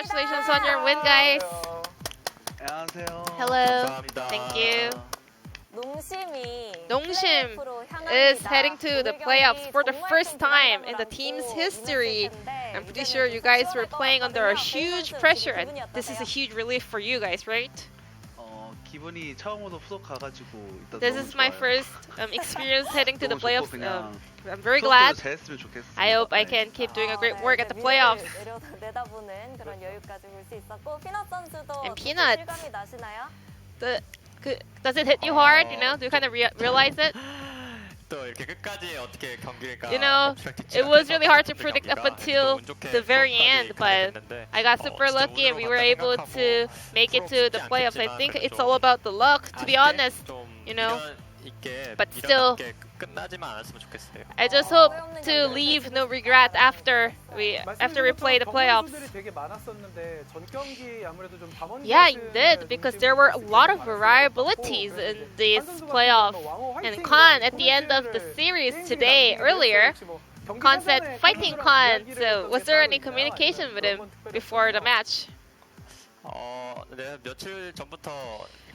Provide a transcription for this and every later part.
Congratulations on your win, guys. 안녕하세요. Hello. 감사합니다. Thank you. 농심이 농심 플레이오프로 is 향합니다. heading to the 오늘 playoffs 경기 for the 정말 first 큰 time 기대감을 in the 안고 team's 임했을 history. 텐데 I'm pretty 이제는 sure you guys were 시원할 것 playing under a 같거든요. huge 베이 pressure, 선수 and 기분이 this is a 어떠세요? huge relief for you guys, right? 기분이 처음으로 후속 가가지고 일단 This 너무 is my 좋아요. first experience heading to the 너무 좋고 playoffs. 그냥 I'm very 수업도 glad. 잘했으면 좋겠습니다. I hope I 네. can keep doing a great 아, work 네, at the 이제 playoffs. 미래를 내다보는 그런 여유까지 볼 수 있었고 피넛 선수도 And 어떻게 Peanut. 실감이 나시나요? Does it hit you hard? You know, do you kind of realize it? 또 이렇게 끝까지 어떻게 경기가 You know, it was really hard to predict up until the very end, but I got super lucky and we were able to make it to the playoffs. I think it's all about the luck, to be honest. You know, but still, 끝나지만 않았으면 좋겠어요. I just hope to leave no regret after we play the playoffs. Yeah, indeed, because there were a lot of variabilities in this playoff. And Khan, at the end of the series today, earlier, Khan said, "Fighting Khan." So, was there any communication with him before the match? 네, 며칠 전부터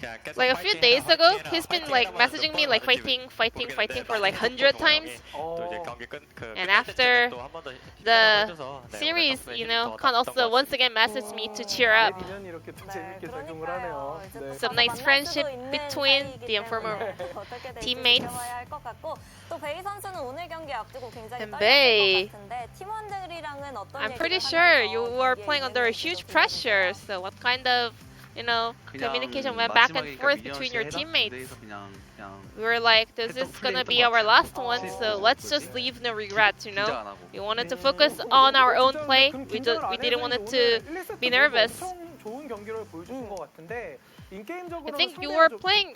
그냥 계속 Like a few days ago, he's been like messaging me like fighting for like 100 times. And after the series, you know, Khan also once again messaged me to cheer up. 그러니까요. 이제 또 Some nice friendship 있는 between 사이이기 the former 때문에 어떻게 될지 teammates. 지켜봐야 할 것 같고 또 베이 선수는 오늘 경기 앞두고 굉장히 And 떨렸을 Bey, 것 같은데 팀원들이랑은 어떤 I'm 얘기를 pretty sure you 하면서 were 경기에 playing under a 임했는지 huge 좀 pressure. 궁금해요. So what kind of, you know, 그냥 communication went back and 마지막이니까 forth 미니언 between 씨 your 해라? teammates? 무대에서 그냥 We were like, this is gonna be our last one, so let's just leave no regrets, you 긴장 know? 안 하고. We wanted to focus on our own play. We didn't want it to be nervous. I think you were playing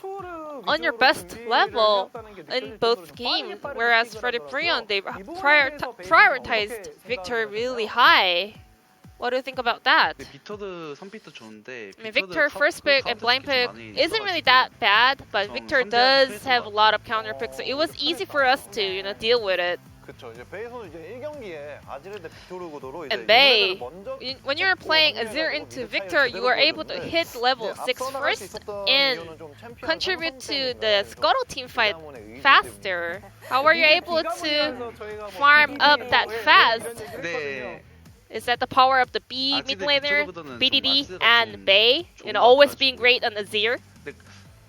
on your best level in both games, whereas for the Brion, they prioritized victory really high. What do you think about that? 근데 비터드 선픽도 좋은데 I mean, Victor first pick and blind pick isn't really that bad, but 좀 Victor 상대한테 does 스트레스 have a 받고. lot of counter picks, so it was easy for us to, you know, deal with it. 그렇죠. 이제 베이 선수 이제 1경기에 아지르 대 빅토르 구도로 이제 And Bey, 먼저 when you're playing Azir into Victor, you are able to hit level 6 first and contribute to the Scuttle team fight faster. How are you able to farm up that fast? 네. Is that the power of the B 아지르 mid laner, 빅토르보다는 좀 BDD, 아지르가 and 좀 Bey, 좋은 and 것 always 같아요. being great on Azir? 근데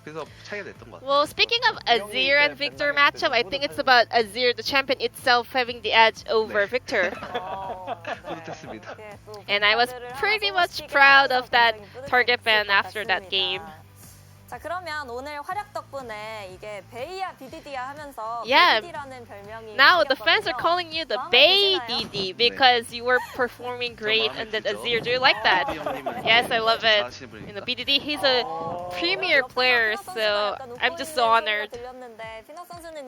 그래서 차이가 냈던 것 같아요. Well, speaking of Azir and Victor matchup, I think it's about Azir, the champion itself, having the edge over Victor. 뿌듯했습니다. 네, 또 And I was 분들을 pretty 하고 much 싶기도 proud 해서 of that 굉장히 target 뿌듯했을 ban 것 after that 같습니다. game. 자 그러면 오늘 활약 덕분에 이게 베이야 BDD야 하면서 Yeah. BDD라는 별명이 Now the fans are 생겼거든요. calling you the 마음에 Bay 드시나요? DD because you were performing great 마음에 in the 들죠. Azir. Do you like that? 형님은 Yes, I love it. 잘하시는 In the 분이니까. BDD, he's a premier player, so I'm just so honored.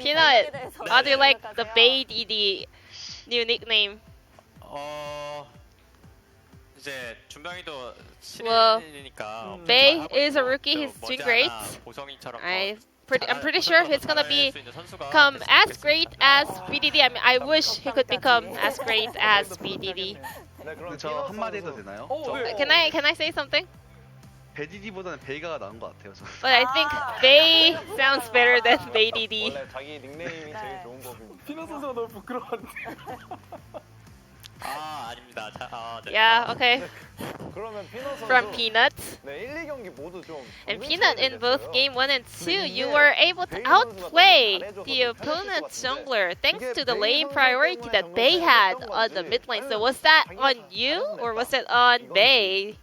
Peanut, how do you like the Bay DD new nickname? 이제 준병이도 Well, 신인이니까 Bay is a rookie. He's doing great. 보성이처럼 I'm pretty sure he's gonna become as great as BDD. I mean, I wish he could become as great as BDD. 근데 저 한마디 해도 되나요? Can I say something? 베디디보다는 베이가가 나은 것 같아요. 저는. But I think Bay sounds better than Bay DD. 원래 자기 닉네임이 제일 좋은 법입니다. 피넛 선수가 너무 부끄러워하는데. 아닙니다. 네. Yeah, okay. 그러면 피넛 선수 From Peanut. 네, 1, 2경기 모두 좀 And Peanut, in both game 1 and 2, you were able to outplay the opponent's jungler thanks to the lane priority that Bay had on the mid lane. So was that on you or was it on Bay?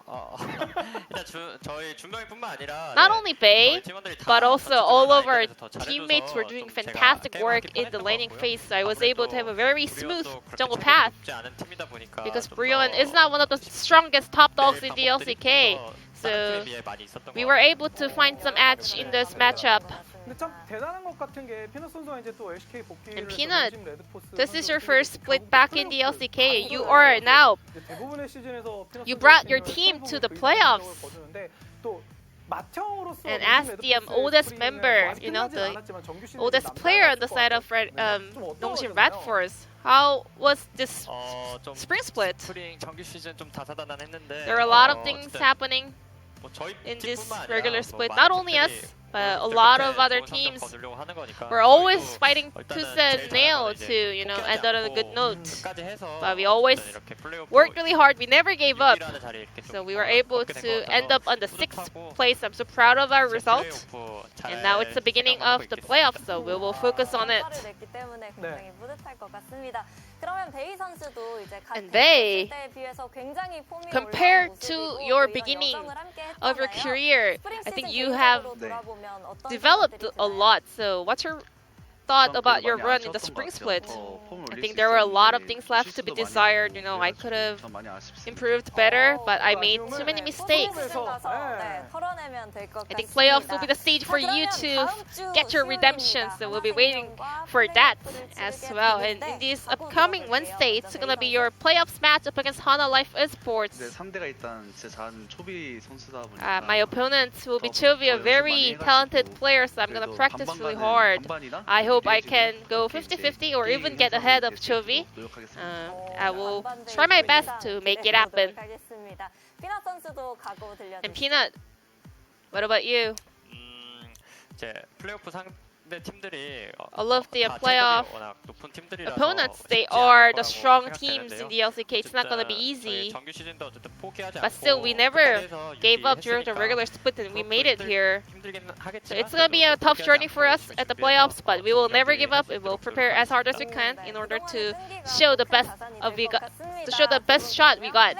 일단 저희 준병이뿐만 아니라 Not only Bay, but also all of our 저쪽으로 teammates were 라인에서 doing 좀 제가 fantastic 게임을 work 팀 in the 했던 것 laning 같고요. phase. So I was able to have a very smooth 브리온도 jungle 그렇게 path 쉽지 않은 팀이다 보니까 because 좀 Brion 더 is not one of the strongest top dogs in the 방법들이 LCK. 더 So 다른 팀에 비해 많이 있었던 we 것 were 같아요. able to find some edge in this matchup. 근데 참 대단한 것 같은 게 피넛 선수가 이제 또 LCK 복귀를 And Peanut, 해서 레드포스 This is your 선수 first split back in the 플레이오프 LCK. You 앞으로 are now 이제 대부분의 시즌에서 피넛 You 선수가 brought your 지금 team to the 선수를 playoffs. 거두는데 또 맏형으로서 And as the oldest member, you know, the oldest player on the side of 농심 Red Force, how was this 좀 spring split? 스프링 정규 시즌 좀 다사다난했는데 There are a lot of things 어쨌든 happening 뭐 저희 in this 팀뿐만 아니라 regular 뭐 split. 많은 Not only us, 팀들이 but a 뭐 lot 그렇게 of other 좋은 성적 teams. 거두려고 하는 거니까 We're always 저희도 fighting tooth 일단은 and 제일 nail 잘하는 to, you know, 포기하지 end on a 않고 good note. 끝까지 해서 But we always 어쨌든 이렇게 플레이오프 worked really hard. We never gave up. 6위라는 자리에 이렇게 좀 So we were able 걷게 된 to 것 같아서 end up on the 6th 뿌듯하고 place. I'm so proud of our 이제 result. 플레이오프 잘 And now it's the beginning 생각하고 of the 있겠습니다. playoffs, so we will focus on it. 성과를 냈기 때문에 굉장히 뿌듯할 것 같습니다. 그러면 베이 선수도 이제 각 And they, 때에 비해서 굉장히 폼이 compared 올라온 to 모습이고 your 또 이런 beginning 여정을 함께 of your 했잖아요. career, 스프링 I think 시즌 you have 개인적으로 돌아보면 어떤 developed 생각들이 a 드나요? lot. So what's your thought about your run in the spring split? I think there were a lot of things left to be desired. You know, I could have improved better, but I made too many mistakes. 시즌 가서 네, 털어내면 될 것 I think 같습니다. playoffs will be the stage for you 자, to 그러면 다음 주 get your redemption. So we'll be waiting for that as well. And in this upcoming Wednesday, it's gonna be your playoffs match up against Hana Life Esports. 네, 상대가 일단 진짜 잘하는 초비 선수다 보니까 My opponent will be Chovy, a very talented player, so I'm gonna practice really hard. I hope I can go 50-50 or even get ahead of Chovy. I will try my best to make it happen. 하겠습니다. 피넛 선수도 각오 들려주세요. And Peanut, what about you? 이제 플레이오프 상대 팀들이 All of the 다 playoff 체급이 워낙 높은 팀들이라서 opponents, they 쉽지 are 않을 the 거라고 strong teams 생각되는데요. in the LCK. It's not gonna be 어쨌든 easy. 저희 정규 시즌도 어쨌든 포기하지 But still, we 않고 never 끝까지 해서 gave up during the 유지했으니까 regular split and we made it here. 힘들긴 So 하겠지만 it's gonna be a tough journey for us at the playoffs, but we will never give up. We will prepare as hard as we can in order to show the best to show the best shot we got.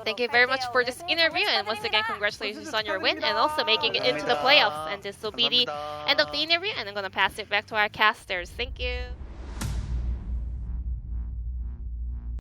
Thank you very much for this interview, and once again, congratulations on your win and also making it into the playoffs. And this will be the end of the interview, and I'm gonna pass it back to our casters. Thank you.